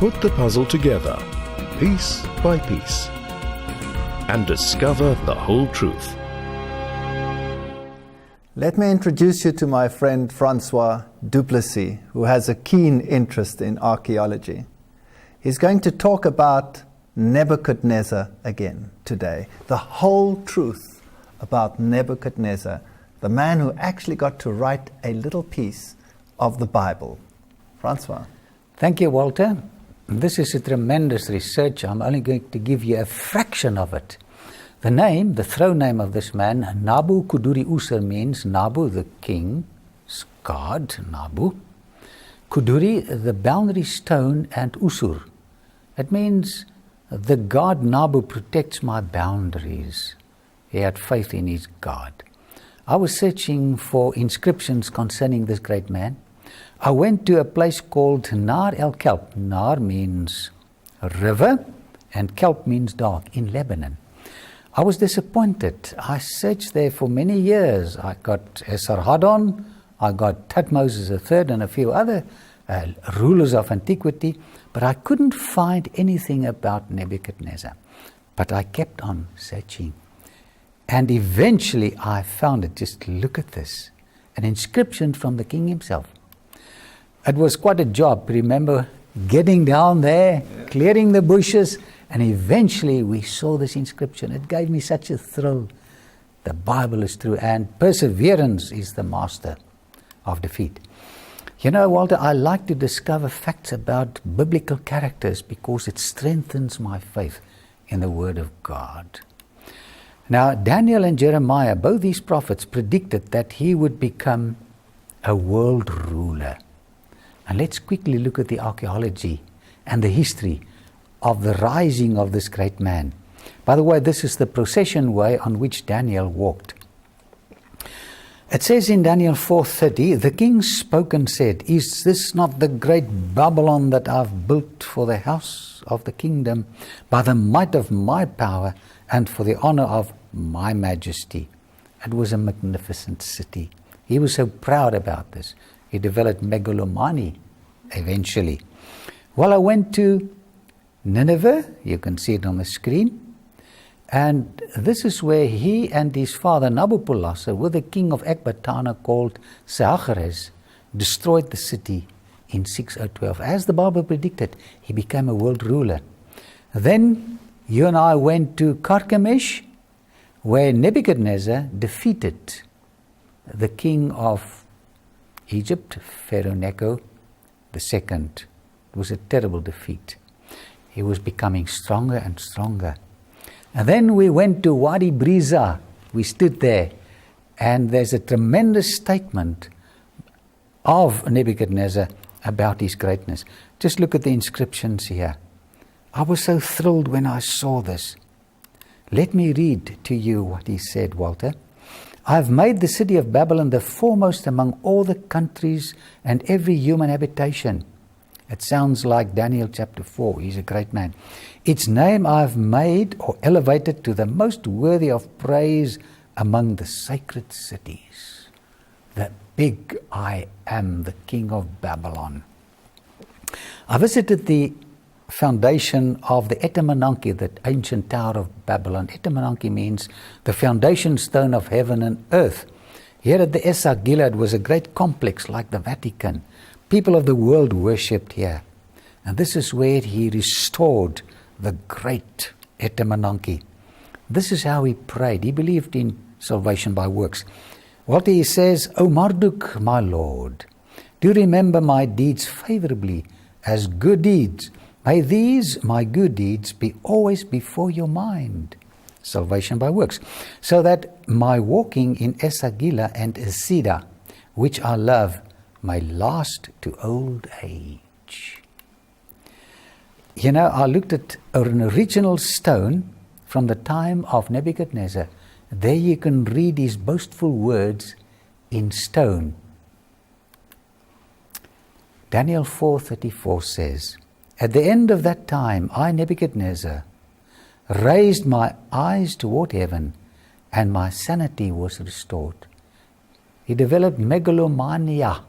Put the puzzle together, piece by piece, and discover the whole truth. Let me introduce you to my friend Francois Duplessis, who has a keen interest in archaeology. He's going to talk about Nebuchadnezzar again today, the whole truth about Nebuchadnezzar, the man who actually got to write a little piece of the Bible. Francois. Thank you, Walter. This is a tremendous research. I'm only going to give you a fraction of it. The name, the throne name of this man, Nabu-Kudurri-Usur, means Nabu, the king's god, Nabu. Kudurri, the boundary stone, and Usur. It means the god Nabu protects my boundaries. He had faith in his God. I was searching for inscriptions concerning this great man. I went to a place called Nar el-Kelp. Nar means river, and Kelp means dark, in Lebanon. I was disappointed. I searched there for many years. I got Esarhaddon, I got Thutmose III, and a few other rulers of antiquity, but I couldn't find anything about Nebuchadnezzar. But I kept on searching. And eventually I found it. Just look at this. An inscription from the king himself. It was quite a job. Remember getting down there, clearing the bushes, and eventually we saw this inscription. It gave me such a thrill. The Bible is true, and perseverance is the master of defeat. You know, Walter, I like to discover facts about biblical characters because it strengthens my faith in the Word of God. Now, Daniel and Jeremiah, both these prophets, predicted that he would become a world ruler. And let's quickly look at the archaeology and the history of the rising of this great man. By the way, this is the procession way on which Daniel walked. It says in Daniel 4:30, the king spoke and said, "Is this not the great Babylon that I've built for the house of the kingdom by the might of my power and for the honor of my majesty?" It was a magnificent city. He was so proud about this. He developed megalomany eventually. Well, I went to Nineveh. You can see it on the screen. And this is where he and his father Nabopolassar, with the king of Ecbatana called Sennacherib, destroyed the city in 6012. As the Bible predicted, he became a world ruler. Then you and I went to Carchemish, where Nebuchadnezzar defeated the king of Egypt, Pharaoh Necho II. It was a terrible defeat. He was becoming stronger and stronger. And then we went to Wadi Briza. We stood there, and there's a tremendous statement of Nebuchadnezzar about his greatness. Just look at the inscriptions here. I was so thrilled when I saw this. Let me read to you what he said, Walter. "I have made the city of Babylon the foremost among all the countries and every human habitation." It sounds like Daniel chapter 4. He's a great man. "Its name I have made or elevated to the most worthy of praise among the sacred cities. The big I am, the king of Babylon." I visited the foundation of the Etemenanke, that ancient tower of Babylon. Etemenanke means the foundation stone of heaven and earth. Here at the Esagila, it was a great complex like the Vatican. People of the world worshipped here. And this is where he restored the great Etemenanke. This is how he prayed. He believed in salvation by works. What he says, "O Marduk, my Lord, do remember my deeds favorably as good deeds. May these, my good deeds, be always before your mind." Salvation by works. "So that my walking in Esagila and Esida, which I love, may last to old age." You know, I looked at an original stone from the time of Nebuchadnezzar. There you can read his boastful words in stone. Daniel 4:34 says, "At the end of that time, I, Nebuchadnezzar, raised my eyes toward heaven, and my sanity was restored." He developed megalomania.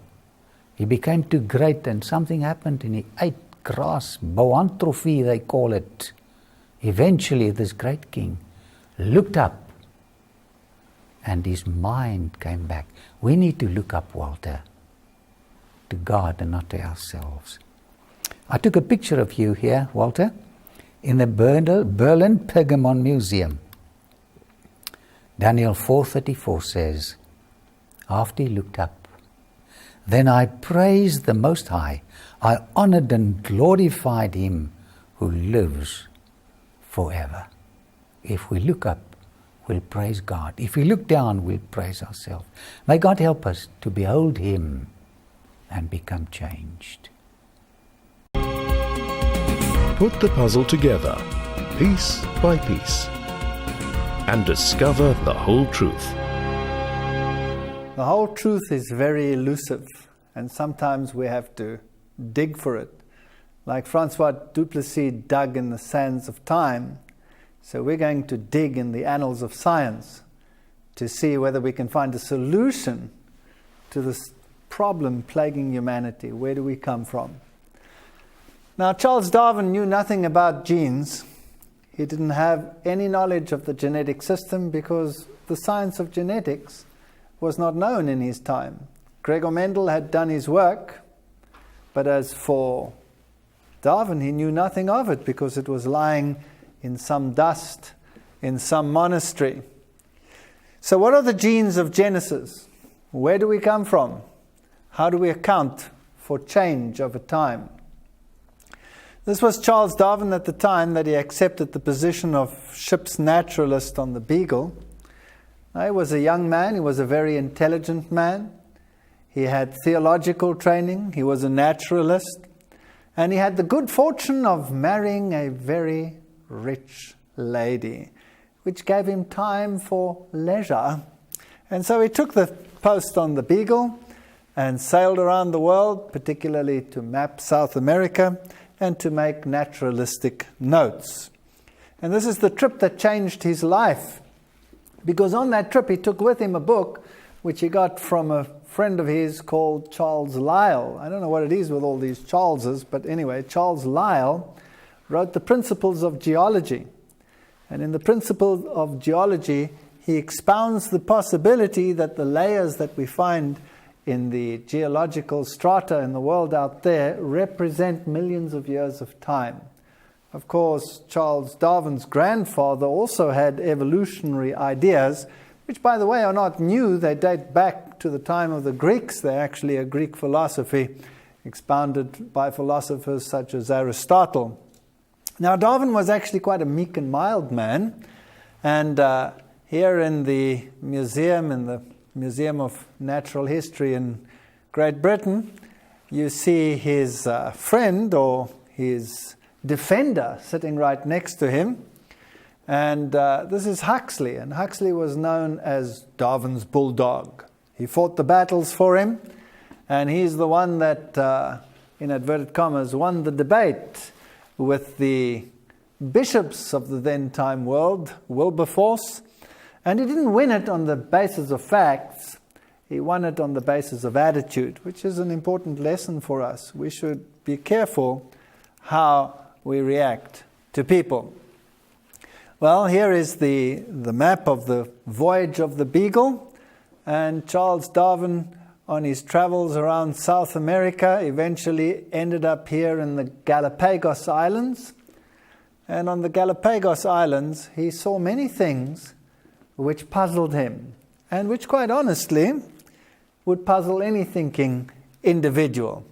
He became too great, and something happened, and he ate grass, boanthropy they call it. Eventually this great king looked up and his mind came back. We need to look up, Walter, to God and not to ourselves. I took a picture of you here, Walter, in the Berlin Pergamon Museum. Daniel 4:34 says, after he looked up, then I praised the Most High. I honored and glorified him who lives forever. If we look up, we'll praise God. If we look down, we'll praise ourselves. May God help us to behold him and become changed. Put the puzzle together, piece by piece, and discover the whole truth. The whole truth is very elusive, and sometimes we have to dig for it. Like Francois Duplessis dug in the sands of time, so we're going to dig in the annals of science to see whether we can find a solution to this problem plaguing humanity. Where do we come from? Now, Charles Darwin knew nothing about genes. He didn't have any knowledge of the genetic system because the science of genetics was not known in his time. Gregor Mendel had done his work, but as for Darwin, he knew nothing of it because it was lying in some dust, in some monastery. So what are the genes of Genesis? Where do we come from? How do we account for change over time? This was Charles Darwin at the time that he accepted the position of ship's naturalist on the Beagle. Now, he was a young man, he was a very intelligent man. He had theological training, he was a naturalist, and he had the good fortune of marrying a very rich lady, which gave him time for leisure. And so he took the post on the Beagle and sailed around the world, particularly to map South America and to make naturalistic notes. And this is the trip that changed his life, because on that trip he took with him a book which he got from a friend of his called Charles Lyell. I don't know what it is with all these Charleses, but anyway, Charles Lyell wrote the Principles of Geology. And in the Principles of Geology, he expounds the possibility that the layers that we find in the geological strata in the world out there represent millions of years of time. Of course, Charles Darwin's grandfather also had evolutionary ideas, which, by the way, are not new. They date back to the time of the Greeks. They're actually a Greek philosophy expounded by philosophers such as Aristotle. Now, Darwin was actually quite a meek and mild man, and here in the Museum of Natural History in Great Britain, you see his friend or his defender sitting right next to him. And this is Huxley, and Huxley was known as Darwin's bulldog. He fought the battles for him, and he's the one that, in inverted commas, won the debate with the bishops of the then-time world, Wilberforce. And he didn't win it on the basis of facts. He won it on the basis of attitude, which is an important lesson for us. We should be careful how we react to people. Well, here is the map of the voyage of the Beagle. And Charles Darwin, on his travels around South America, eventually ended up here in the Galapagos Islands. And on the Galapagos Islands, he saw many things which puzzled him, and which, quite honestly, would puzzle any thinking individual.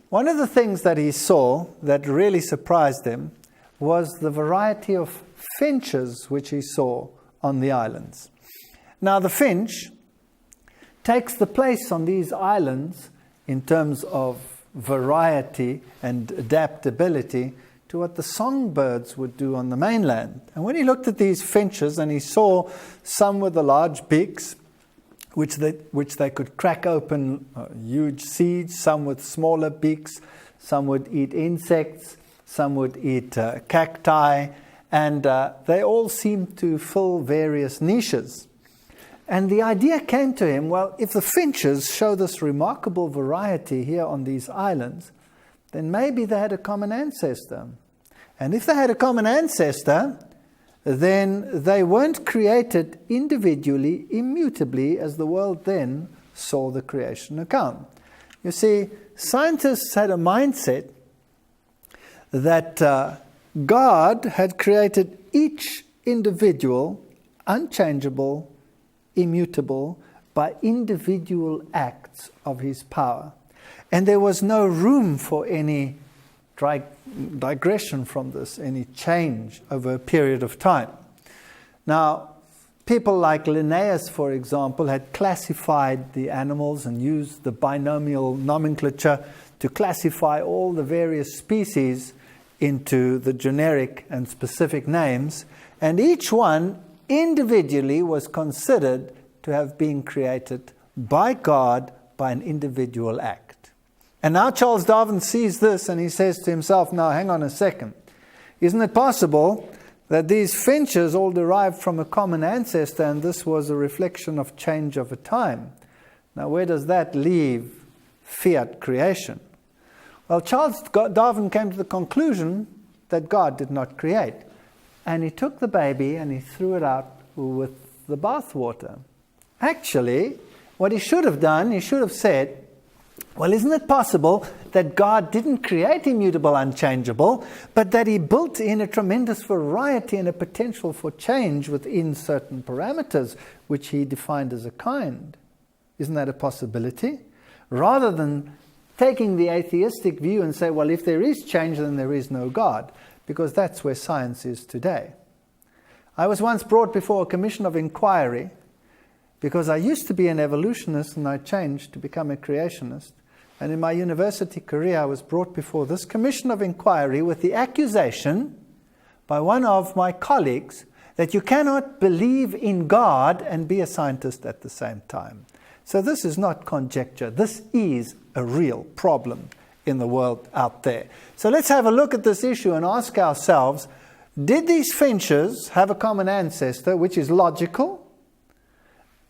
One of the things that he saw that really surprised him was the variety of finches which he saw on the islands. Now, the finch takes the place on these islands in terms of variety and adaptability to what the songbirds would do on the mainland. And when he looked at these finches, and he saw some with the large beaks, which they could crack open huge seeds, some with smaller beaks, some would eat insects, some would eat cacti, and they all seemed to fill various niches. And the idea came to him, well, if the finches show this remarkable variety here on these islands, then maybe they had a common ancestor. And if they had a common ancestor, then they weren't created individually, immutably, as the world then saw the creation account. You see, scientists had a mindset that God had created each individual unchangeable, immutable, by individual acts of his power. And there was no room for any digression from this, any change over a period of time. Now, people like Linnaeus, for example, had classified the animals and used the binomial nomenclature to classify all the various species into the generic and specific names, and each one individually was considered to have been created by God by an individual act. And now Charles Darwin sees this and he says to himself, now hang on a second, isn't it possible that these finches all derived from a common ancestor and this was a reflection of change over time? Now where does that leave fiat creation? Well, Charles Darwin came to the conclusion that God did not create. And he took the baby and he threw it out with the bathwater. Actually, what he should have done, he should have said, well, isn't it possible that God didn't create immutable, unchangeable, but that he built in a tremendous variety and a potential for change within certain parameters, which he defined as a kind? Isn't that a possibility? Rather than taking the atheistic view and say, well, if there is change, then there is no God, because that's where science is today. I was once brought before a commission of inquiry because I used to be an evolutionist and I changed to become a creationist. And in my university career, I was brought before this commission of inquiry with the accusation by one of my colleagues that you cannot believe in God and be a scientist at the same time. So this is not conjecture. This is a real problem in the world out there. So let's have a look at this issue and ask ourselves, did these finches have a common ancestor, which is logical,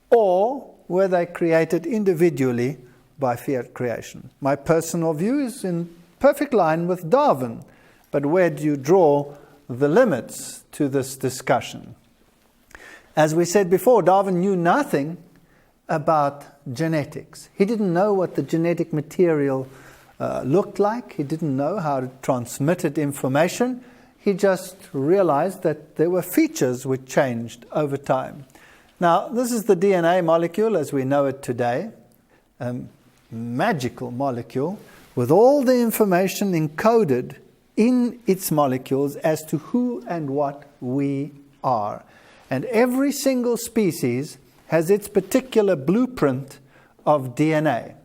or were they created individually by fiat creation? My personal view is in perfect line with Darwin, but where do you draw the limits to this discussion? As we said before, Darwin knew nothing about genetics. He didn't know what the genetic material looked like. He didn't know how it transmitted information. He just realized that there were features which changed over time. Now, this is the DNA molecule as we know it today, a magical molecule with all the information encoded in its molecules as to who and what we are. And every single species has its particular blueprint of DNA.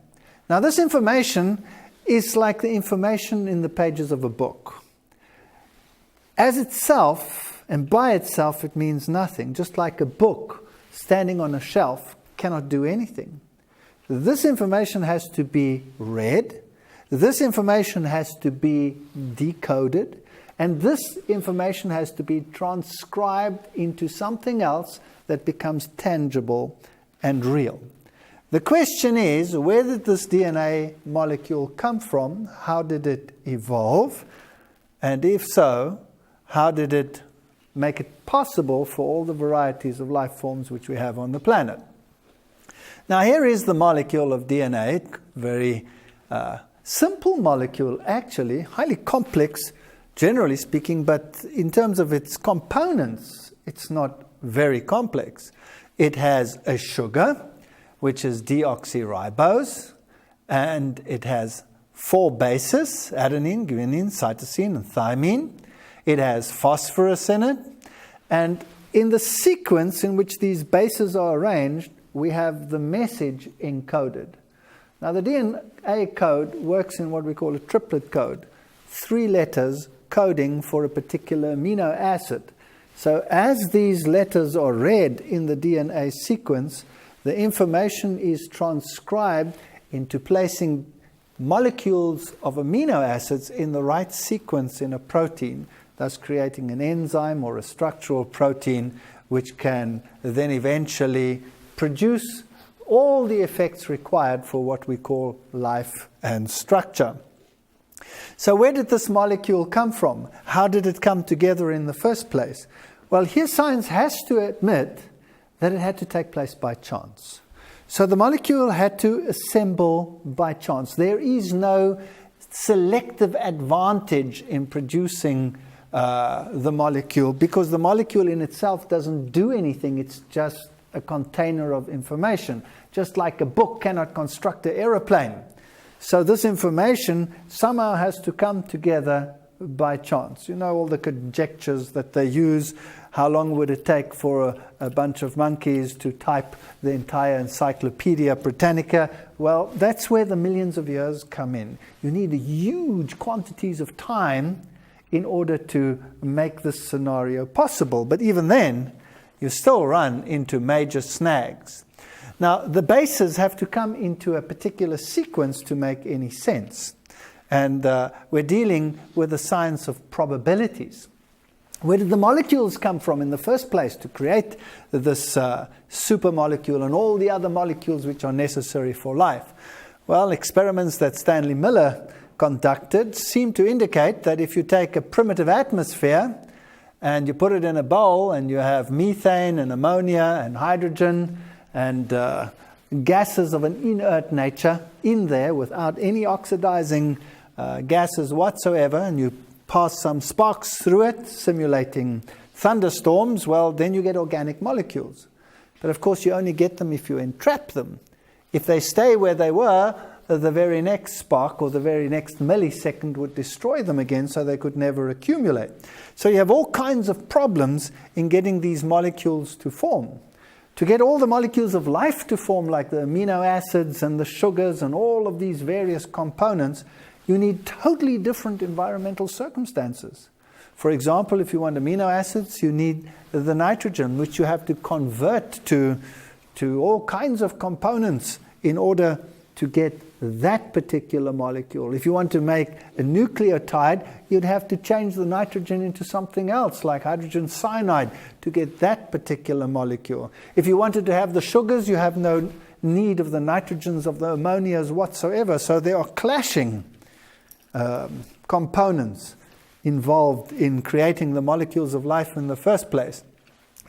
Now, this information is like the information in the pages of a book. As itself, and by itself, it means nothing. Just like a book standing on a shelf cannot do anything. This information has to be read. This information has to be decoded. And this information has to be transcribed into something else that becomes tangible and real. The question is, where did this DNA molecule come from? How did it evolve? And if so, how did it make it possible for all the varieties of life forms which we have on the planet? Now here is the molecule of DNA, very simple molecule actually, highly complex generally speaking, but in terms of its components, it's not very complex. It has a sugar, which is deoxyribose, and it has 4 bases, adenine, guanine, cytosine, and thymine. It has phosphorus in it, and in the sequence in which these bases are arranged, we have the message encoded. Now the DNA code works in what we call a triplet code, 3 letters coding for a particular amino acid. So as these letters are read in the DNA sequence, the information is transcribed into placing molecules of amino acids in the right sequence in a protein, thus creating an enzyme or a structural protein which can then eventually produce all the effects required for what we call life and structure. So where did this molecule come from? How did it come together in the first place? Well, here science has to admit that it had to take place by chance. So the molecule had to assemble by chance. There is no selective advantage in producing the molecule, because the molecule in itself doesn't do anything. It's just a container of information. Just like a book cannot construct an aeroplane. So this information somehow has to come together by chance. You know all the conjectures that they use. How long would it take for a bunch of monkeys to type the entire Encyclopedia Britannica? Well, that's where the millions of years come in. You need huge quantities of time in order to make this scenario possible. But even then, you still run into major snags. Now, the bases have to come into a particular sequence to make any sense. And we're dealing with the science of probabilities. Where did the molecules come from in the first place to create this supermolecule and all the other molecules which are necessary for life? Well, experiments that Stanley Miller conducted seem to indicate that if you take a primitive atmosphere and you put it in a bowl and you have methane and ammonia and hydrogen and gases of an inert nature in there without any oxidizing gases whatsoever, and you pass some sparks through it, simulating thunderstorms, well, then you get organic molecules. But of course, you only get them if you entrap them. If they stay where they were, the very next spark or the very next millisecond would destroy them again, so they could never accumulate. So you have all kinds of problems in getting these molecules to form. To get all the molecules of life to form, like the amino acids and the sugars and all of these various components, you need totally different environmental circumstances. For example, if you want amino acids, you need the nitrogen, which you have to convert to all kinds of components in order to get that particular molecule. If you want to make a nucleotide, you'd have to change the nitrogen into something else, like hydrogen cyanide, to get that particular molecule. If you wanted to have the sugars, you have no need of the nitrogens of the ammonias whatsoever. So there are clashing components involved in creating the molecules of life in the first place.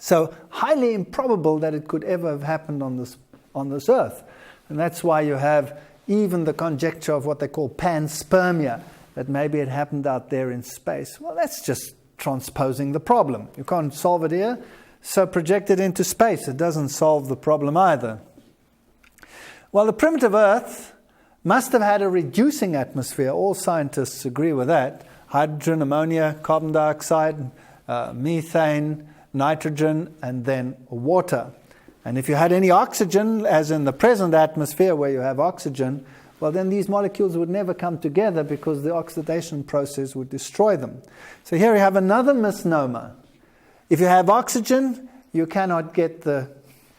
So highly improbable that it could ever have happened on this earth. And that's why you have even the conjecture of what they call panspermia, that maybe it happened out there in space. Well, that's just transposing the problem. You can't solve it here, so project it into space. It doesn't solve the problem either. Well, the primitive Earth must have had a reducing atmosphere. All scientists agree with that. Hydrogen, ammonia, carbon dioxide, methane, nitrogen, and then water. And if you had any oxygen, as in the present atmosphere where you have oxygen, well, then these molecules would never come together because the oxidation process would destroy them. So here you have another misnomer. If you have oxygen, you cannot get the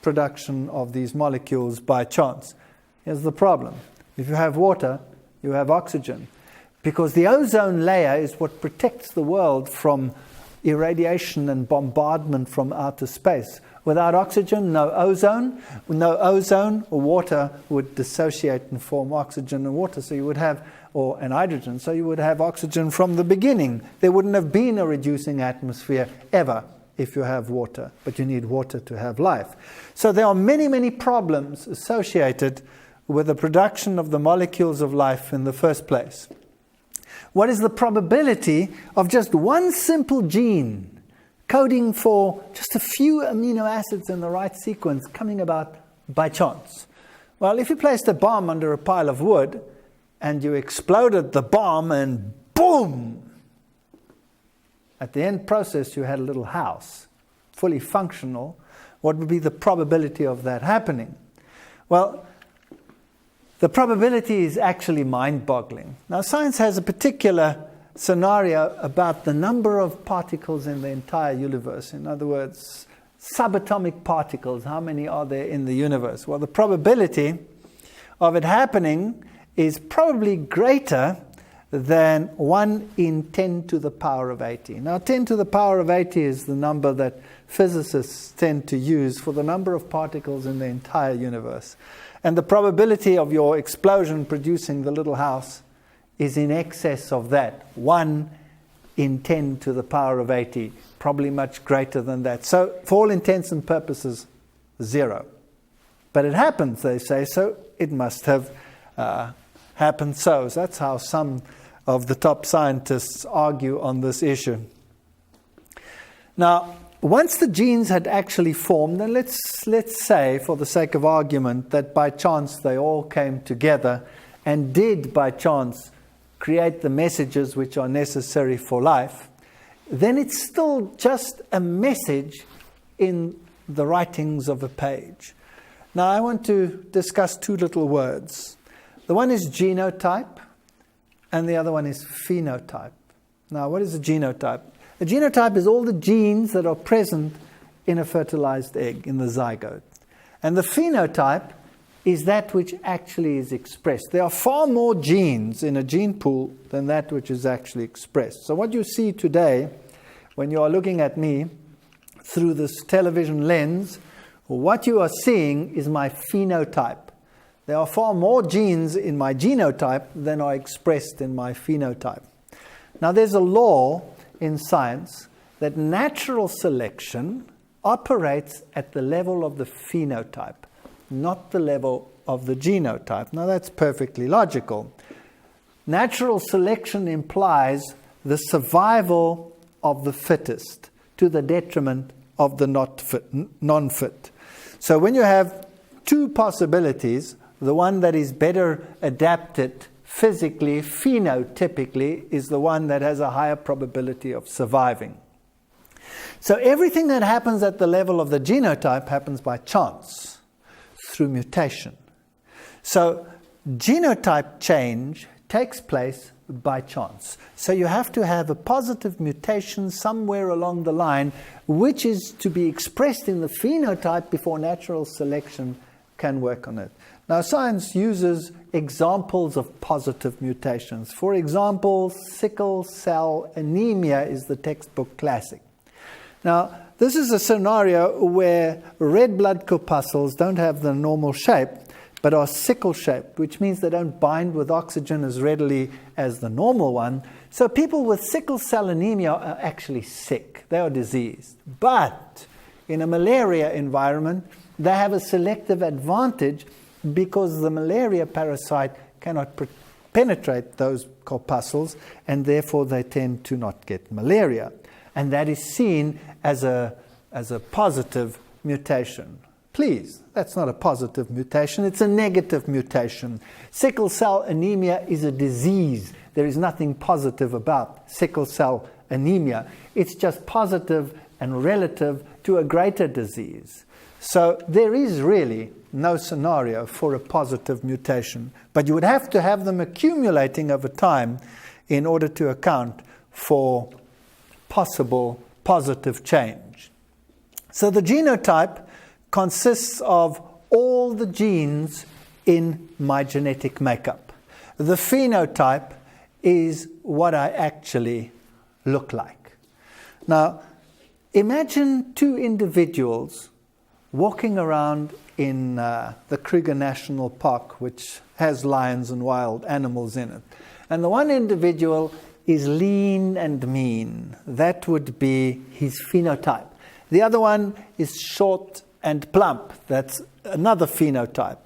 production of these molecules by chance. Here's the problem. If you have water, you have oxygen. Because the ozone layer is what protects the world from irradiation and bombardment from outer space. Without oxygen, no ozone. With no ozone, water would dissociate and form oxygen and water. So you would have, and hydrogen. So you would have oxygen from the beginning. There wouldn't have been a reducing atmosphere ever if you have water. But you need water to have life. So there are many, many problems associated with the production of the molecules of life in the first place. What is the probability of just one simple gene coding for just a few amino acids in the right sequence coming about by chance? Well, if you placed a bomb under a pile of wood and you exploded the bomb and boom! At the end process you had a little house, fully functional. What would be the probability of that happening? Well, the probability is actually mind-boggling. Now, science has a particular scenario about the number of particles in the entire universe. In other words, subatomic particles. How many are there in the universe? Well, the probability of it happening is probably greater than 1 in 10 to the power of 80. Now, 10 to the power of 80 is the number that physicists tend to use for the number of particles in the entire universe. And the probability of your explosion producing the little house is in excess of that. 1 in 10 to the power of 80, probably much greater than that. So, for all intents and purposes, 0. But it happens, they say, so it must have happened so. So that's how some of the top scientists argue on this issue. Now, once the genes had actually formed, then let's say, for the sake of argument, that by chance they all came together and did by chance create the messages which are necessary for life, then it's still just a message in the writings of a page. Now I want to discuss 2 little words. The one is genotype and the other one is phenotype. Now what is a genotype? A genotype is all the genes that are present in a fertilized egg, in the zygote. And the phenotype is that which actually is expressed. There are far more genes in a gene pool than that which is actually expressed. So what you see today, when you are looking at me through this television lens, what you are seeing is my phenotype. There are far more genes in my genotype than are expressed in my phenotype. Now there's a law in science that natural selection operates at the level of the phenotype, not the level of the genotype. Now that's perfectly logical. Natural selection implies the survival of the fittest to the detriment of the non-fit. So when you have 2 possibilities, the one that is better adapted physically, phenotypically, is the one that has a higher probability of surviving. So everything that happens at the level of the genotype happens by chance, through mutation. So genotype change takes place by chance. So you have to have a positive mutation somewhere along the line, which is to be expressed in the phenotype before natural selection can work on it. Now science uses examples of positive mutations. For example, sickle cell anemia is the textbook classic. Now this is a scenario where red blood corpuscles don't have the normal shape, but are sickle-shaped, which means they don't bind with oxygen as readily as the normal one. So people with sickle cell anemia are actually sick. They are diseased. But in a malaria environment, they have a selective advantage because the malaria parasite cannot penetrate those corpuscles, and therefore they tend to not get malaria. And that is seen as a positive mutation. Please, that's not a positive mutation, it's a negative mutation. Sickle cell anemia is a disease. There is nothing positive about sickle cell anemia. It's just positive and relative to a greater disease. So there is really no scenario for a positive mutation, but you would have to have them accumulating over time in order to account for possible positive change. So the genotype consists of all the genes in my genetic makeup. The phenotype is what I actually look like. Now, imagine 2 individuals walking around in the Kruger National Park, which has lions and wild animals in it. And the one individual is lean and mean. That would be his phenotype. The other one is short and plump. That's another phenotype.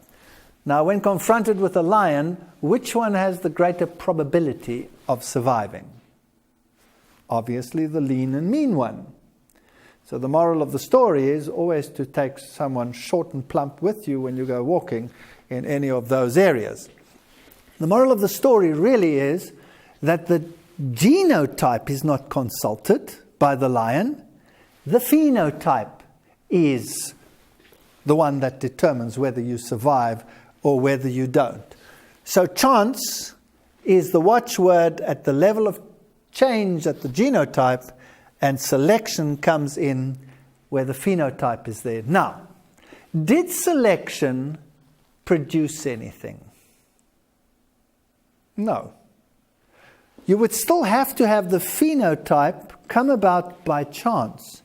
Now, when confronted with a lion, which one has the greater probability of surviving? Obviously, the lean and mean one. So the moral of the story is always to take someone short and plump with you when you go walking in any of those areas. The moral of the story really is that the genotype is not consulted by the lion. The phenotype is the one that determines whether you survive or whether you don't. So chance is the watchword at the level of change at the genotype, and selection comes in where the phenotype is there. Now, did selection produce anything? No. You would still have to have the phenotype come about by chance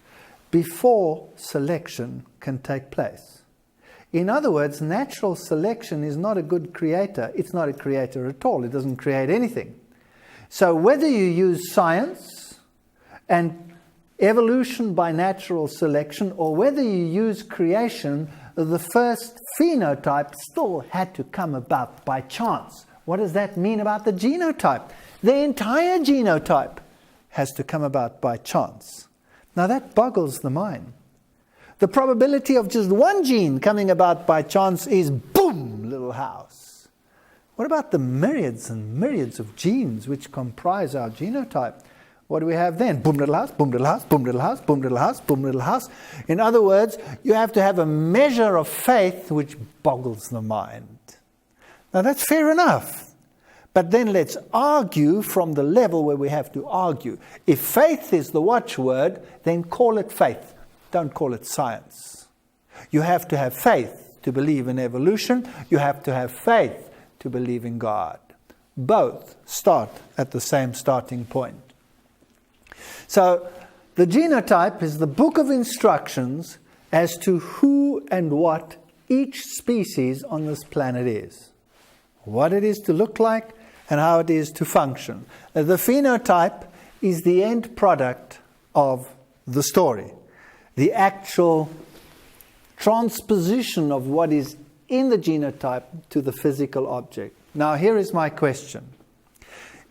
before selection can take place. In other words, natural selection is not a good creator. It's not a creator at all. It doesn't create anything. So whether you use science and evolution by natural selection, or whether you use creation, the first phenotype still had to come about by chance. What does that mean about the genotype? The entire genotype has to come about by chance. Now that boggles the mind. The probability of just one gene coming about by chance is boom, little house. What about the myriads and myriads of genes which comprise our genotype? What do we have then? Boom, little house, boom, little house, boom, little house, boom, little house, boom, little house. In other words, you have to have a measure of faith which boggles the mind. Now that's fair enough. But then let's argue from the level where we have to argue. If faith is the watchword, then call it faith. Don't call it science. You have to have faith to believe in evolution. You have to have faith to believe in God. Both start at the same starting point. So the genotype is the book of instructions as to who and what each species on this planet is. What it is to look like and how it is to function. The phenotype is the end product of the story. The actual transposition of what is in the genotype to the physical object. Now here is my question.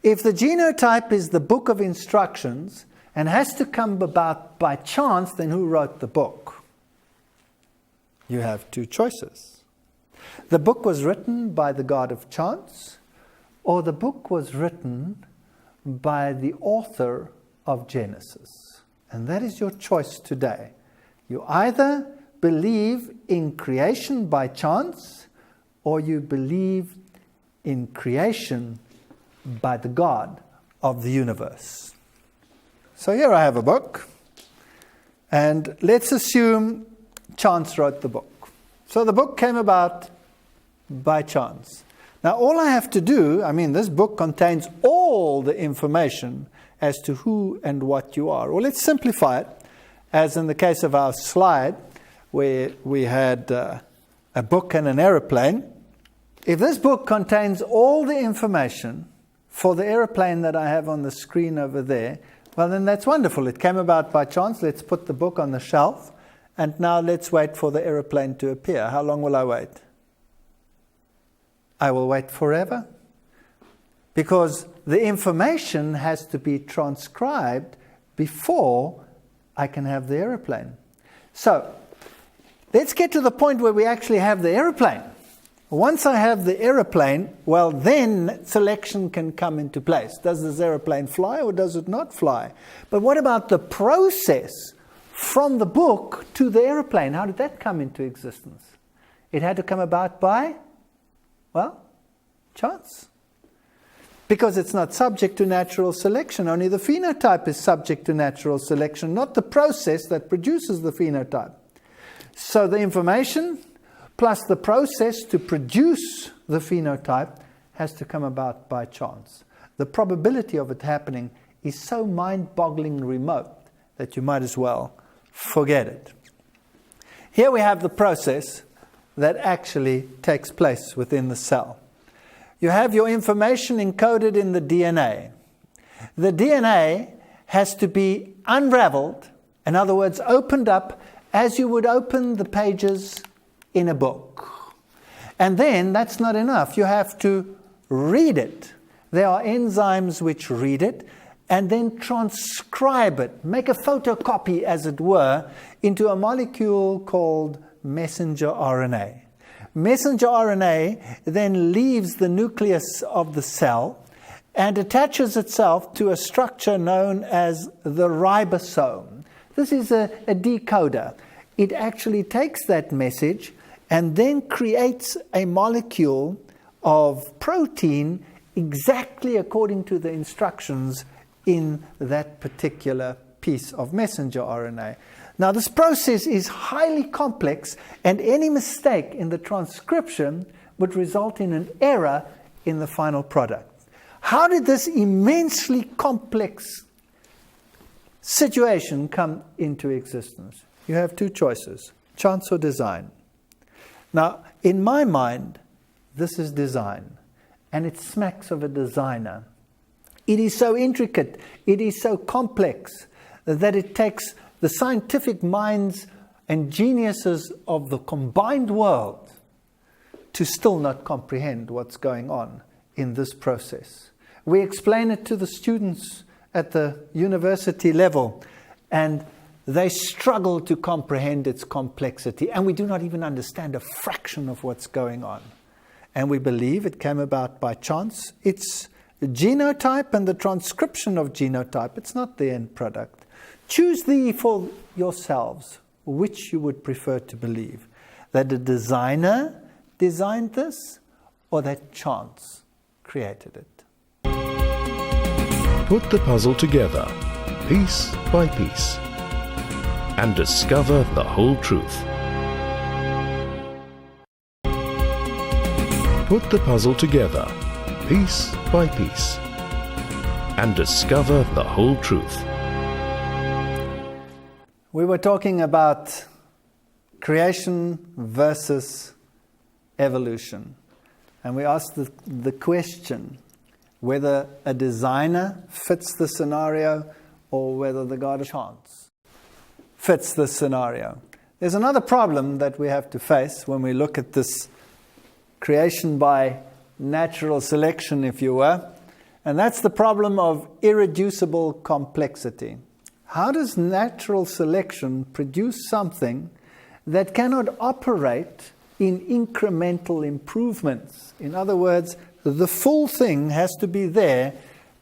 If the genotype is the book of instructions and has to come about by chance, then who wrote the book? You have two choices. The book was written by the God of chance, or the book was written by the author of Genesis. And that is your choice today. You either believe in creation by chance, or you believe in creation by the God of the universe. So here I have a book, and let's assume chance wrote the book. So the book came about by chance. Now all I have to do, this book contains all the information as to who and what you are. Well, let's simplify it, as in the case of our slide, where we had a book and an aeroplane. If this book contains all the information for the aeroplane that I have on the screen over there, well, then that's wonderful. It came about by chance. Let's put the book on the shelf. And now let's wait for the aeroplane to appear. How long will I wait? I will wait forever. Because the information has to be transcribed before I can have the aeroplane. So, let's get to the point where we actually have the aeroplane. Once I have the aeroplane, well, then selection can come into place. Does this aeroplane fly or does it not fly? But what about the process from the book to the aeroplane? How did that come into existence? It had to come about by, well, chance. Because it's not subject to natural selection. Only the phenotype is subject to natural selection, not the process that produces the phenotype. So the information plus the process to produce the phenotype has to come about by chance. The probability of it happening is so mind-boggling remote that you might as well forget it. Here we have the process that actually takes place within the cell. You have your information encoded in the DNA. The DNA has to be unraveled, in other words, opened up as you would open the pages in a book. And then that's not enough. You have to read it. There are enzymes which read it and then transcribe it, make a photocopy, as it were, into a molecule called messenger RNA. Messenger RNA then leaves the nucleus of the cell and attaches itself to a structure known as the ribosome. This is a decoder. It actually takes that message and then creates a molecule of protein exactly according to the instructions in that particular piece of messenger RNA. Now, this process is highly complex, and any mistake in the transcription would result in an error in the final product. How did this immensely complex situation come into existence? You have two choices, chance or design. Now, in my mind, this is design, and it smacks of a designer. It is so intricate, it is so complex, that it takes the scientific minds and geniuses of the combined world to still not comprehend what's going on in this process. We explain it to the students at the university level, and they struggle to comprehend its complexity, and we do not even understand a fraction of what's going on. And we believe it came about by chance. It's genotype and the transcription of genotype. It's not the end product. Choose thee for yourselves which you would prefer to believe, that a designer designed this or that chance created it. Put the puzzle together, piece by piece, and discover the whole truth. Put the puzzle together, piece by piece, and discover the whole truth. We were talking about creation versus evolution. And we asked the question whether a designer fits the scenario or whether the God of chance fits the scenario. There's another problem that we have to face when we look at this creation by natural selection, if you were, and that's the problem of irreducible complexity. How does natural selection produce something that cannot operate in incremental improvements? In other words, the full thing has to be there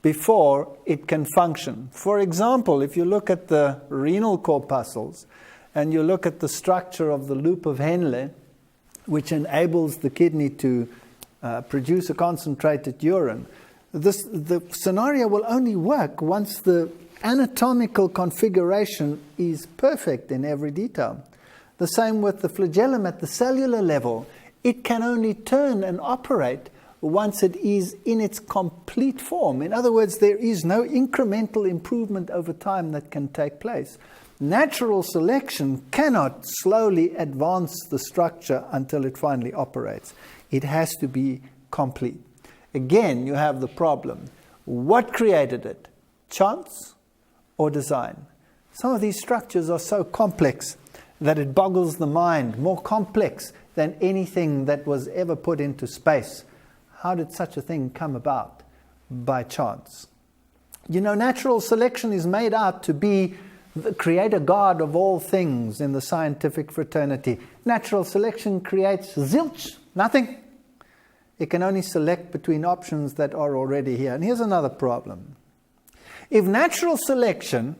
before it can function. For example, if you look at the renal corpuscles and you look at the structure of the loop of Henle, which enables the kidney to produce a concentrated urine, the scenario will only work once the anatomical configuration is perfect in every detail. The same with the flagellum at the cellular level. It can only turn and operate once it is in its complete form. In other words, there is no incremental improvement over time that can take place. Natural selection cannot slowly advance the structure until it finally operates. It has to be complete. Again, you have the problem. What created it? Chance or design? Some of these structures are so complex that it boggles the mind, more complex than anything that was ever put into space. How did such a thing come about? By chance. You know, natural selection is made out to be the creator God of all things in the scientific fraternity. Natural selection creates zilch, nothing. It can only select between options that are already here. And here's another problem. If natural selection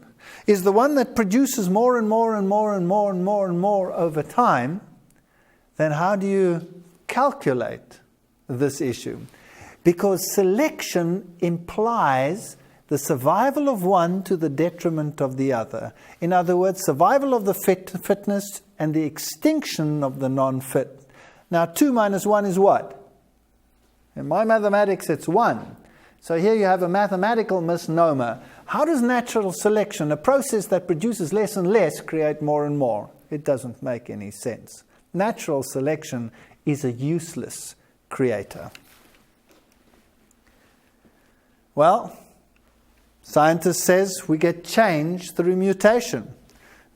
is the one that produces more and more and more and more and more and more over time, then how do you calculate this issue? Because selection implies the survival of one to the detriment of the other. In other words, survival of the fitness and the extinction of the non-fit. Now, 2 minus 1 is what? In my mathematics, it's 1. So here you have a mathematical misnomer. How does natural selection, a process that produces less and less, create more and more? It doesn't make any sense. Natural selection is a useless creator. Well, scientists says we get change through mutation.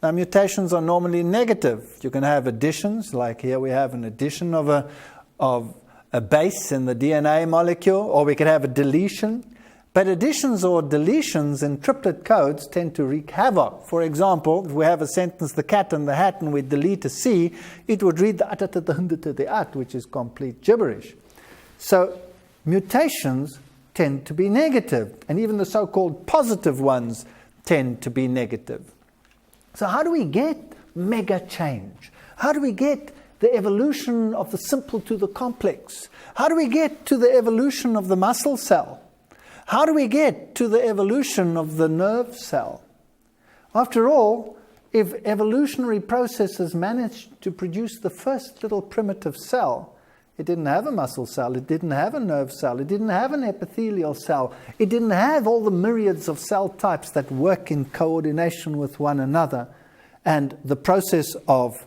Now, mutations are normally negative. You can have additions, like here we have an addition of a base in the DNA molecule, or we could have a deletion. But additions or deletions in triplet codes tend to wreak havoc. For example, if we have a sentence, the cat and the hat, and we delete a C, it would read the at, which is complete gibberish. So mutations tend to be negative, and even the so-called positive ones tend to be negative. So how do we get mega change? How do we get the evolution of the simple to the complex? How do we get to the evolution of the muscle cell? How do we get to the evolution of the nerve cell? After all, if evolutionary processes managed to produce the first little primitive cell, it didn't have a muscle cell, it didn't have a nerve cell, it didn't have an epithelial cell, it didn't have all the myriads of cell types that work in coordination with one another. And the process of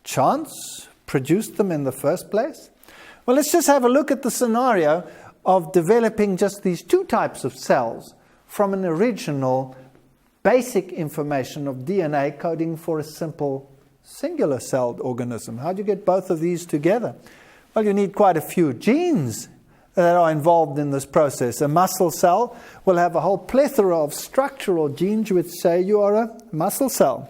chance produced them in the first place? Well, let's just have a look at the scenario of developing just these two types of cells from an original basic information of DNA coding for a simple singular celled organism. How do you get both of these together? Well, you need quite a few genes that are involved in this process. A muscle cell will have a whole plethora of structural genes which say you are a muscle cell.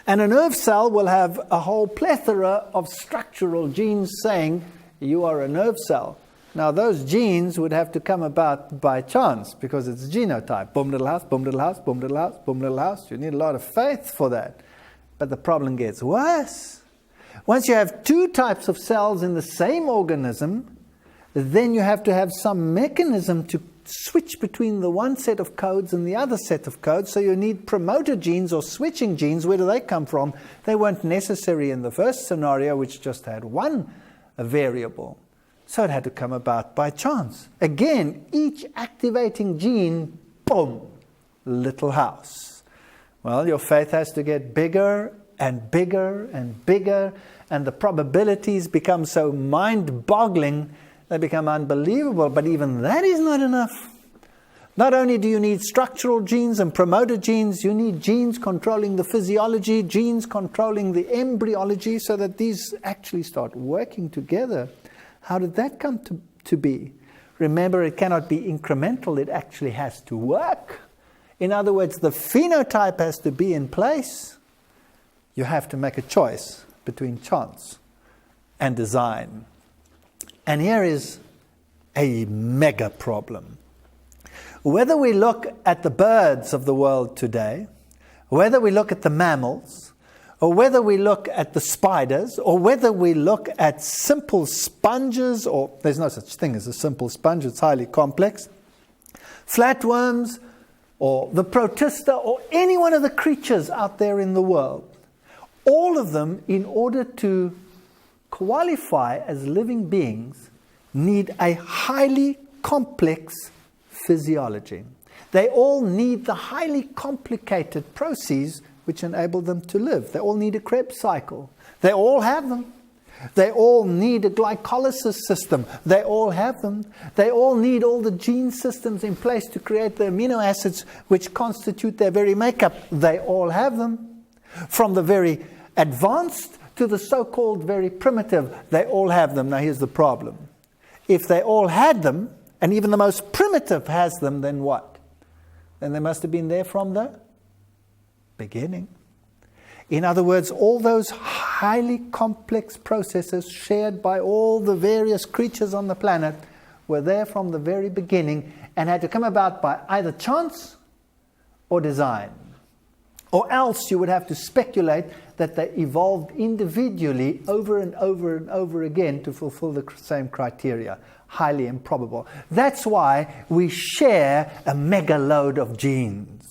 And a nerve cell will have a whole plethora of structural genes saying you are a nerve cell. Now, those genes would have to come about by chance because it's genotype. Boom, little house, boom, little house, boom, little house, boom, little house. You need a lot of faith for that. But the problem gets worse. Once you have two types of cells in the same organism, then you have to have some mechanism to switch between the one set of codes and the other set of codes. So you need promoter genes or switching genes. Where do they come from? They weren't necessary in the first scenario, which just had one variable. So it had to come about by chance. Again, each activating gene, boom, little house. Well, your faith has to get bigger and bigger and bigger, and the probabilities become so mind-boggling, they become unbelievable. But even that is not enough. Not only do you need structural genes and promoter genes, you need genes controlling the physiology, genes controlling the embryology, so that these actually start working together. How did that come to be? Remember, it cannot be incremental. It actually has to work. In other words, the phenotype has to be in place. You have to make a choice between chance and design. And here is a mega problem. Whether we look at the birds of the world today, whether we look at the mammals, or whether we look at the spiders, or whether we look at simple sponges, or there's no such thing as a simple sponge, it's highly complex, flatworms, or the protista, or any one of the creatures out there in the world, all of them, in order to qualify as living beings, need a highly complex physiology. They all need the highly complicated processes which enable them to live. They all need a Krebs cycle. They all have them. They all need a glycolysis system. They all have them. They all need all the gene systems in place to create the amino acids which constitute their very makeup. They all have them. From the very advanced to the so-called very primitive, they all have them. Now here's the problem. If they all had them, and even the most primitive has them, then what? Then they must have been there from the beginning. In other words, all those highly complex processes shared by all the various creatures on the planet were there from the very beginning and had to come about by either chance or design. Or else you would have to speculate that they evolved individually over and over and over again to fulfill the same criteria. Highly improbable. That's why we share a mega load of genes.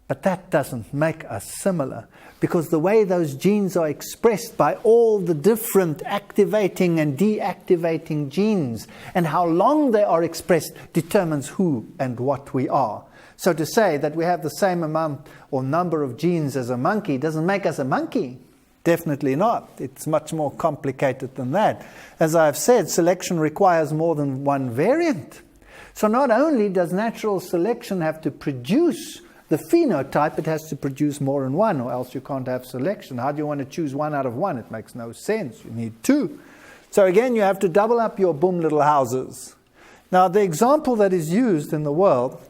But that doesn't make us similar, because the way those genes are expressed by all the different activating and deactivating genes and how long they are expressed determines who and what we are. So to say that we have the same amount or number of genes as a monkey doesn't make us a monkey. Definitely not. It's much more complicated than that. As I've said, selection requires more than one variant. So not only does natural selection have to produce the phenotype, it has to produce more than one, or else you can't have selection. How do you want to choose one out of one? It makes no sense. You need two. So again, you have to double up your boom little houses. Now, the example that is used in the world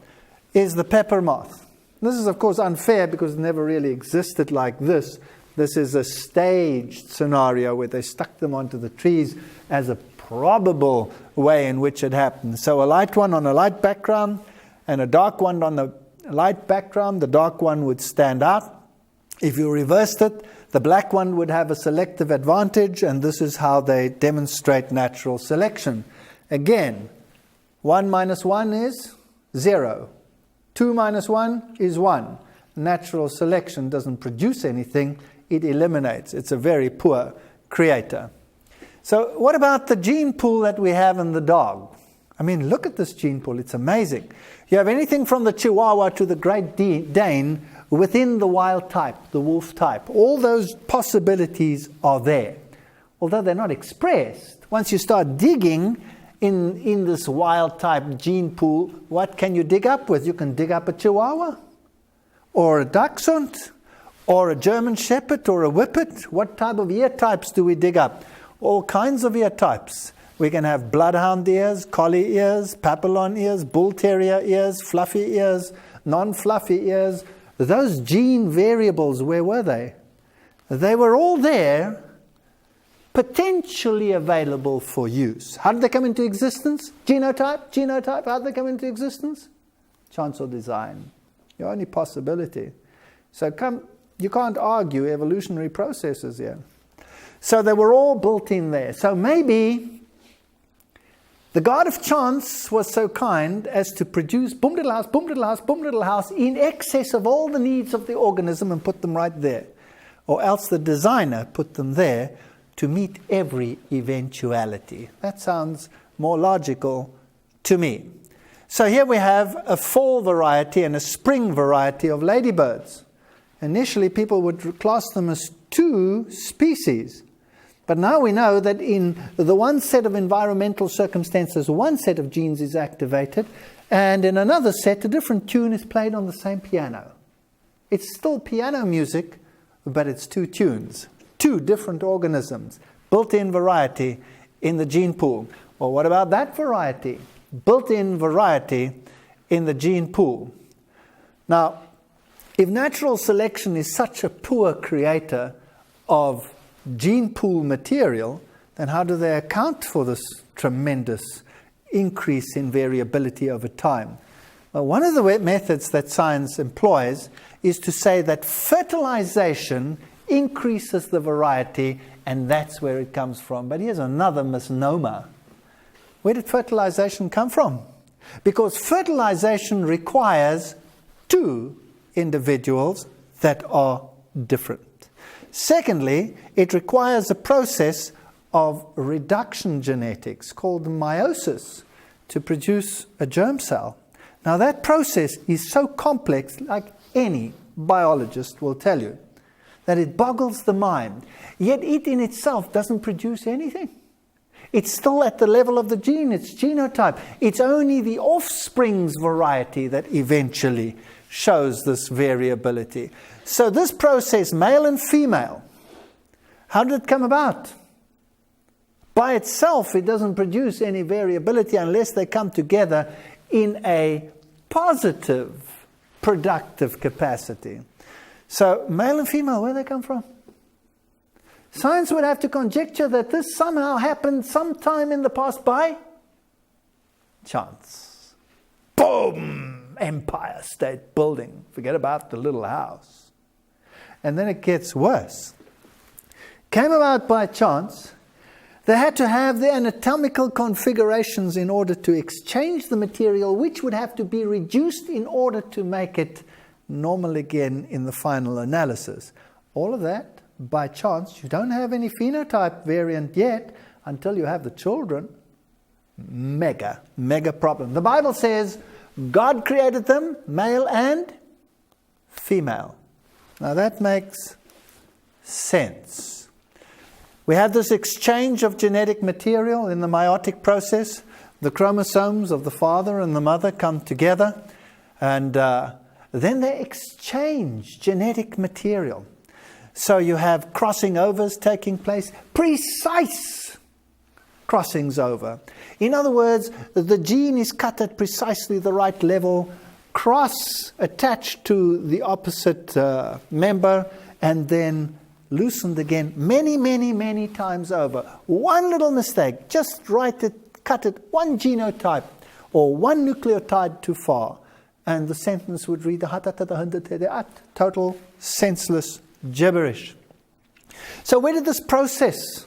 is the pepper moth. This is, of course, unfair because it never really existed like this. This is a staged scenario where they stuck them onto the trees as a probable way in which it happened. So a light one on a light background and a dark one on the light background. The dark one would stand out. If you reversed it, the black one would have a selective advantage, and this is how they demonstrate natural selection. Again, 1 minus 1 is 0. 2 minus 1 is 1. Natural selection doesn't produce anything, it eliminates. It's a very poor creator. So what about the gene pool that we have in the dog? I mean, look at this gene pool, it's amazing. You have anything from the Chihuahua to the Great Dane within the wild type, the wolf type. All those possibilities are there. although they're not expressed, once you start digging in this wild type gene pool, what can you dig up with? You can dig up a Chihuahua, or a Dachshund, or a German Shepherd, or a Whippet. What type of ear types do we dig up? All kinds of ear types. We can have bloodhound ears, collie ears, papillon ears, bull terrier ears, fluffy ears, non-fluffy ears. Those gene variables, where were they? They were all there, potentially available for use. How did they come into existence? Genotype. How did they come into existence? Chance or design. Your only possibility. So you can't argue evolutionary processes here. So they were all built in there. So maybe the God of chance was so kind as to produce boom little house, boom little house, boom little house in excess of all the needs of the organism and put them right there. Or else the designer put them there to meet every eventuality. That sounds more logical to me. So here we have a fall variety and a spring variety of ladybirds. Initially, people would class them as two species. But now we know that in the one set of environmental circumstances, one set of genes is activated, and in another set, a different tune is played on the same piano. It's still piano music, but it's two tunes, two different organisms, built-in variety in the gene pool. Well, what about that variety? Built-in variety in the gene pool. Now, if natural selection is such a poor creator of gene pool material, then how do they account for this tremendous increase in variability over time? Well, one of the methods that science employs is to say that fertilization increases the variety, and that's where it comes from. But here's another misnomer. Where did fertilization come from? Because fertilization requires two individuals that are different. Secondly, it requires a process of reduction genetics called meiosis to produce a germ cell. Now that process is so complex, like any biologist will tell you, that it boggles the mind. Yet it in itself doesn't produce anything. It's still at the level of the gene, it's genotype. It's only the offspring's variety that eventually shows this variability. So this process, male and female, how did it come about? By itself, it doesn't produce any variability unless they come together in a positive, productive capacity. So male and female, where do they come from? Science would have to conjecture that this somehow happened sometime in the past by chance. Boom! Empire State Building. Forget about the little house. And then it gets worse. Came about by chance. They had to have the anatomical configurations in order to exchange the material, which would have to be reduced in order to make it normal again in the final analysis. All of that by chance. You don't have any phenotype variant yet until you have the children. Mega problem. The Bible says God created them, male and female. Now that makes sense. We have this exchange of genetic material in the meiotic process. The chromosomes of the father and the mother come together, and then they exchange genetic material. So you have crossing overs taking place, precise crossings over. In other words, the gene is cut at precisely the right level, cross attached to the opposite member, and then loosened again many times over. One little mistake, just cut it one genotype or one nucleotide too far, and the sentence would read total senseless gibberish. So where did this process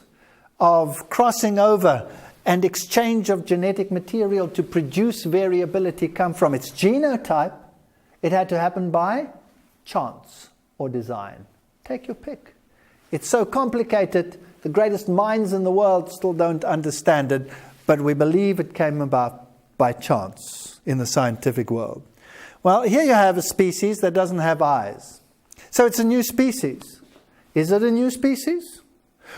of crossing over and exchange of genetic material to produce variability come from? It's genotype. It had to happen by chance or design. Take your pick. It's so complicated, the greatest minds in the world still don't understand it, but we believe it came about by chance in the scientific world. Well, here you have a species that doesn't have eyes. So it's a new species. Is it a new species?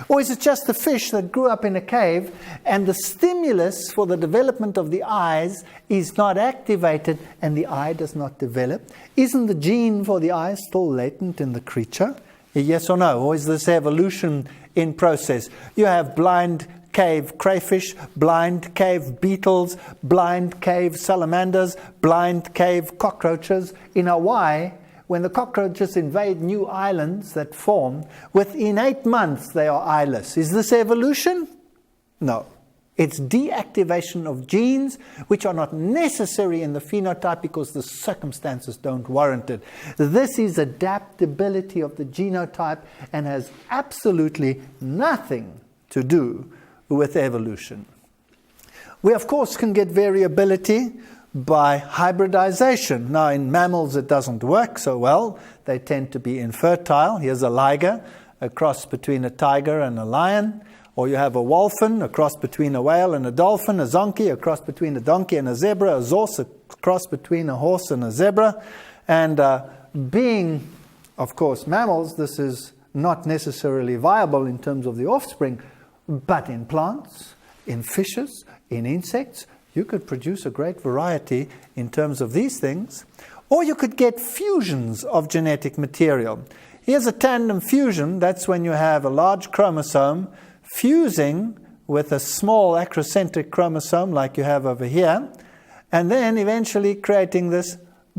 Or is it just a fish that grew up in a cave and the stimulus for the development of the eyes is not activated and the eye does not develop? Isn't the gene for the eye still latent in the creature? Yes or no? Or is this evolution in process? You have blind cave crayfish, blind cave beetles, blind cave salamanders, blind cave cockroaches. In Hawaii, when the cockroaches invade new islands that form, within 8 months they are eyeless. Is this evolution? No. It's deactivation of genes which are not necessary in the phenotype because the circumstances don't warrant it. This is adaptability of the genotype and has absolutely nothing to do with evolution. We, of course, can get variability by hybridization. Now, in mammals it doesn't work so well. They tend to be infertile. Here's a liger, a cross between a tiger and a lion. Or you have a wolfen, a cross between a whale and a dolphin, a zonkey, a cross between a donkey and a zebra, a zorse, a cross between a horse and a zebra. And being, of course, mammals, this is not necessarily viable in terms of the offspring, but in plants, in fishes, in insects, you could produce a great variety in terms of these things. Or you could get fusions of genetic material. Here's a tandem fusion. That's when you have a large chromosome fusing with a small acrocentric chromosome like you have over here, and then eventually creating this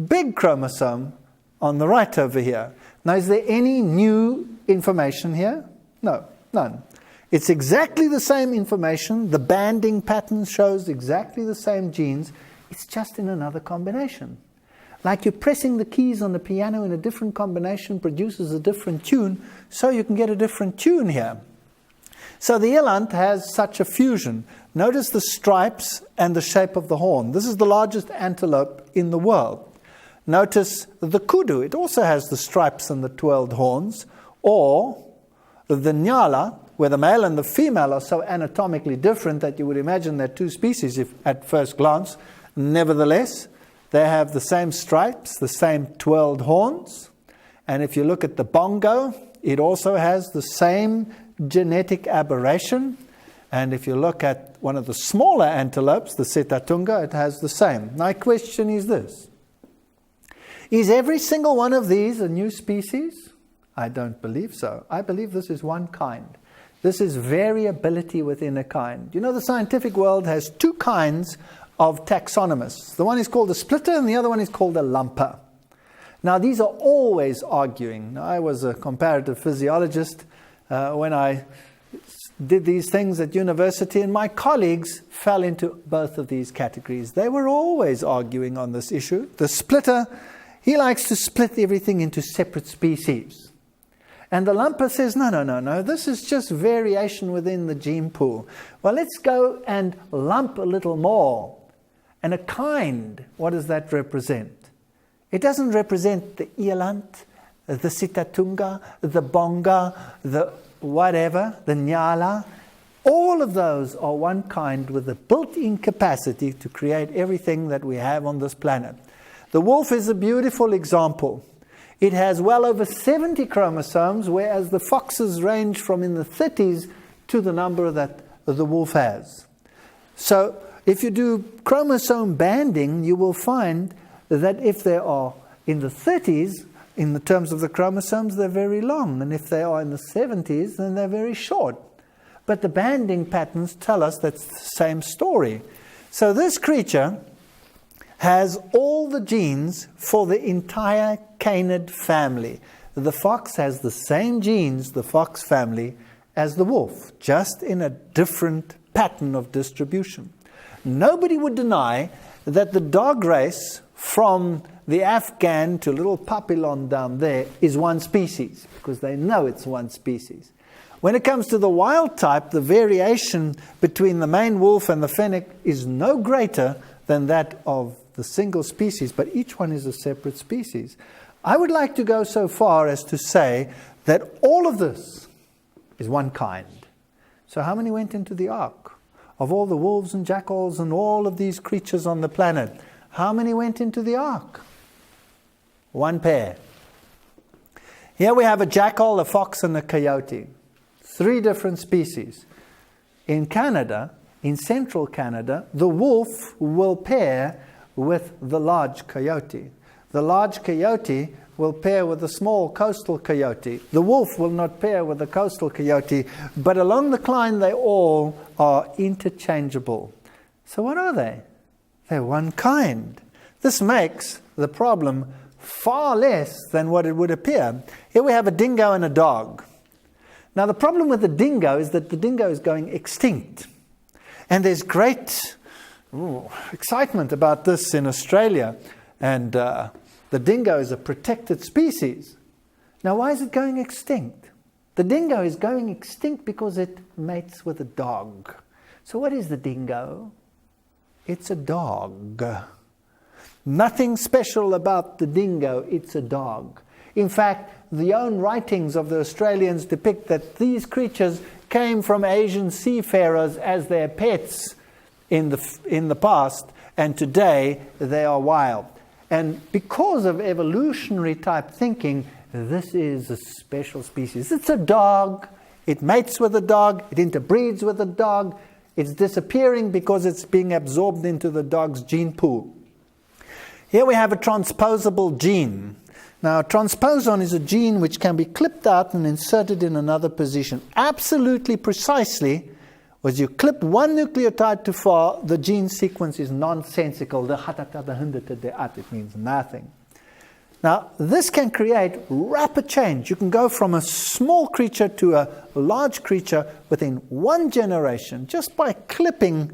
big chromosome on the right over here. Now, is there any new information here? No, none. It's exactly the same information. The banding pattern shows exactly the same genes. It's just in another combination. Like you're pressing the keys on the piano in a different combination produces a different tune, so you can get a different tune here. So the eland has such a fusion. Notice the stripes and the shape of the horn. This is the largest antelope in the world. Notice the kudu. It also has the stripes and the twirled horns. Or the nyala, where the male and the female are so anatomically different that you would imagine they're two species if, at first glance. Nevertheless, they have the same stripes, the same twirled horns. And if you look at the bongo, it also has the same genetic aberration. And if you look at one of the smaller antelopes, the setatunga, it has the same. My question is this. Is every single one of these a new species? I don't believe so. I believe this is one kind. This is variability within a kind. You know, the scientific world has two kinds of taxonomists. The one is called a splitter and the other one is called a lumper. Now, these are always arguing. Now, I was a comparative physiologist when I did these things at university, and my colleagues fell into both of these categories. They were always arguing on this issue. The splitter, he likes to split everything into separate species. And the lumper says, no, this is just variation within the gene pool. Well, let's go and lump a little more. And a kind, what does that represent? It doesn't represent the eland, the sitatunga, the bonga, the whatever, the nyala. All of those are one kind with a built-in capacity to create everything that we have on this planet. The wolf is a beautiful example. It has well over 70 chromosomes, whereas the foxes range from in the 30s to the number that the wolf has. So if you do chromosome banding, you will find that if they are in the 30s, in the terms of the chromosomes, they're very long. And if they are in the 70s, then they're very short. But the banding patterns tell us that's the same story. So this creature has all the genes for the entire canid family. The fox has the same genes, the fox family, as the wolf, just in a different pattern of distribution. Nobody would deny that the dog race from the Afghan to little Papillon down there is one species, because they know it's one species. When it comes to the wild type, the variation between the main wolf and the fennec is no greater than that of the single species, but each one is a separate species. I would like to go so far as to say that all of this is one kind. So how many went into the ark? Of all the wolves and jackals and all of these creatures on the planet, how many went into the ark? One pair. Here we have a jackal, a fox, and a coyote. 3 different species. In Canada, in central Canada, the wolf will pair with the large coyote. The large coyote will pair with the small coastal coyote. The wolf will not pair with the coastal coyote, but along the line they all are interchangeable. So what are they? They're one kind. This makes the problem far less than what it would appear. Here we have a dingo and a dog. Now the problem with the dingo is that the dingo is going extinct. And there's great excitement about this in Australia. And the dingo is a protected species. Now why is it going extinct? The dingo is going extinct because it mates with a dog. So what is the dingo? It's a dog. Nothing special about the dingo, it's a dog. In fact, the own writings of the Australians depict that these creatures came from Asian seafarers as their pets in the past, and today they are wild. And because of evolutionary type thinking, this is a special species. It's a dog. It mates with a dog. It interbreeds with a dog. It's disappearing because it's being absorbed into the dog's gene pool. Here we have a transposable gene. Now, a transposon is a gene which can be clipped out and inserted in another position. Absolutely precisely, as you clip one nucleotide too far, the gene sequence is nonsensical. It means nothing. Now, this can create rapid change. You can go from a small creature to a large creature within one generation just by clipping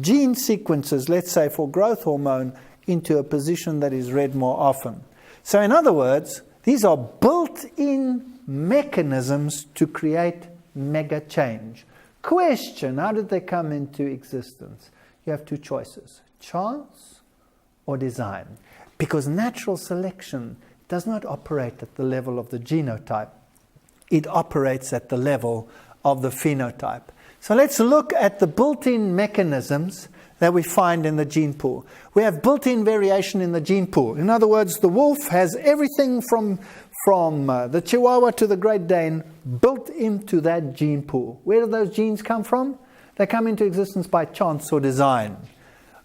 gene sequences, let's say for growth hormone, into a position that is read more often. So in other words, these are built-in mechanisms to create mega change. Question, how did they come into existence? You have 2 choices, chance or design. Because natural selection does not operate at the level of the genotype. It operates at the level of the phenotype. So let's look at the built-in mechanisms that we find in the gene pool. We have built-in variation in the gene pool. In other words, the wolf has everything from the Chihuahua to the Great Dane built into that gene pool. Where do those genes come from? They come into existence by chance or design.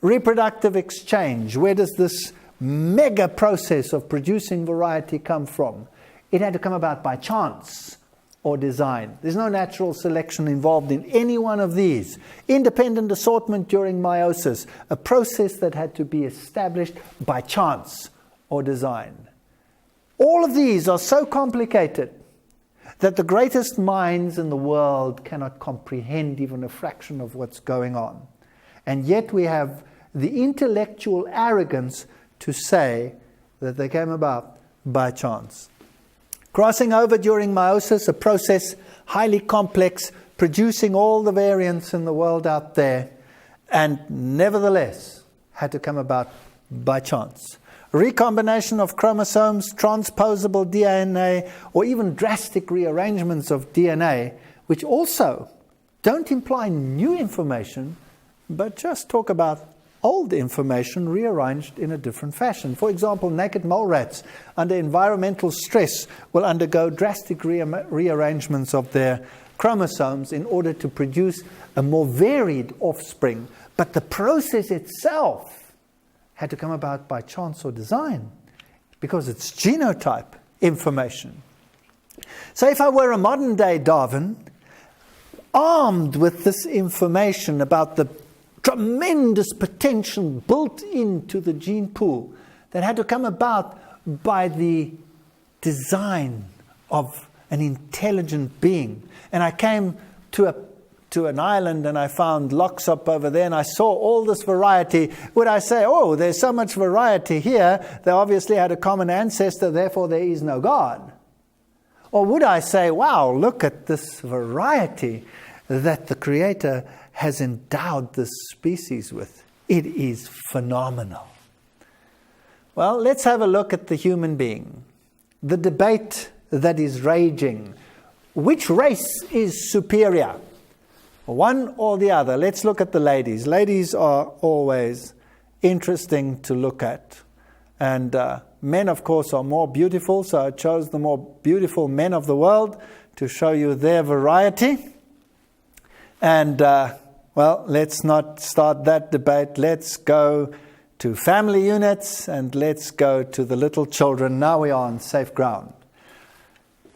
Reproductive exchange. Where does this mega process of producing variety come from? It had to come about by chance or design. There's no natural selection involved in any one of these. Independent assortment during meiosis, a process that had to be established by chance or design. All of these are so complicated that the greatest minds in the world cannot comprehend even a fraction of what's going on. And yet we have the intellectual arrogance to say that they came about by chance. Crossing over during meiosis, a process highly complex, producing all the variants in the world out there, and nevertheless had to come about by chance. Recombination of chromosomes, transposable DNA, or even drastic rearrangements of DNA, which also don't imply new information, but just talk about old information rearranged in a different fashion. For example, naked mole rats under environmental stress will undergo drastic rearrangements of their chromosomes in order to produce a more varied offspring. But the process itself had to come about by chance or design because it's genotype information. So if I were a modern day Darwin, armed with this information about the tremendous potential built into the gene pool that had to come about by the design of an intelligent being. And I came to an island and I found Loxop over there and I saw all this variety. Would I say, oh, there's so much variety here, they obviously had a common ancestor, therefore there is no God? Or would I say, wow, look at this variety that the Creator has endowed this species with? It is phenomenal. Well, let's have a look at the human being. The debate that is raging. Which race is superior? One or the other? Let's look at the ladies. Ladies are always interesting to look at. And Men, of course, are more beautiful, so I chose the more beautiful men of the world to show you their variety. And, well, let's not start that debate. Let's go to family units and let's go to the little children. Now we are on safe ground.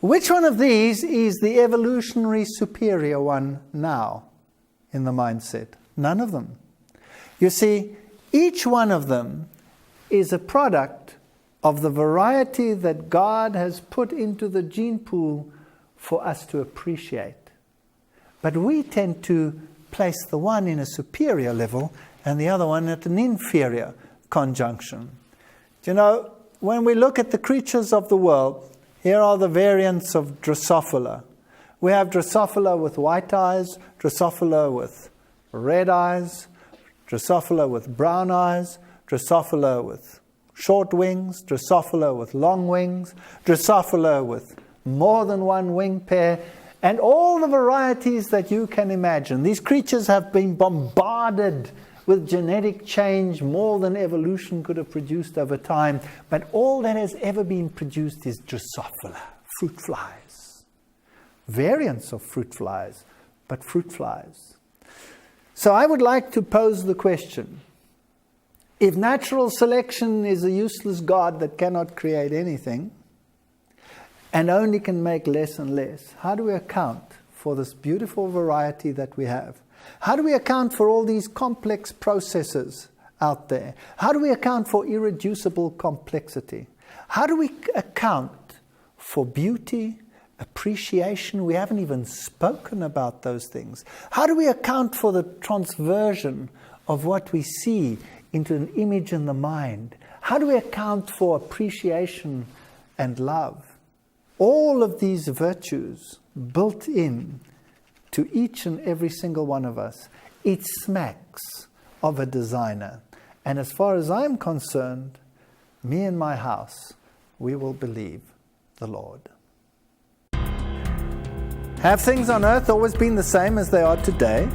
Which one of these is the evolutionary superior one now in the mindset? None of them. You see, each one of them is a product of the variety that God has put into the gene pool for us to appreciate. But we tend to place the one in a superior level and the other one at an inferior conjunction. You know, when we look at the creatures of the world, here are the variants of Drosophila. We have Drosophila with white eyes, Drosophila with red eyes, Drosophila with brown eyes, Drosophila with short wings, Drosophila with long wings, Drosophila with more than one wing pair, and all the varieties that you can imagine. These creatures have been bombarded with genetic change more than evolution could have produced over time. But all that has ever been produced is Drosophila, fruit flies. Variants of fruit flies, but fruit flies. So I would like to pose the question, if natural selection is a useless God that cannot create anything, and only can make less and less, how do we account for this beautiful variety that we have? How do we account for all these complex processes out there? How do we account for irreducible complexity? How do we account for beauty, appreciation? We haven't even spoken about those things. How do we account for the transversion of what we see into an image in the mind? How do we account for appreciation and love? All of these virtues built in to each and every single one of us, it smacks of a designer. And as far as I'm concerned, me and my house, we will believe the Lord. Have things on earth always been the same as they are today?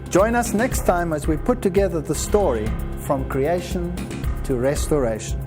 Join us next time as we put together the story from creation to restoration.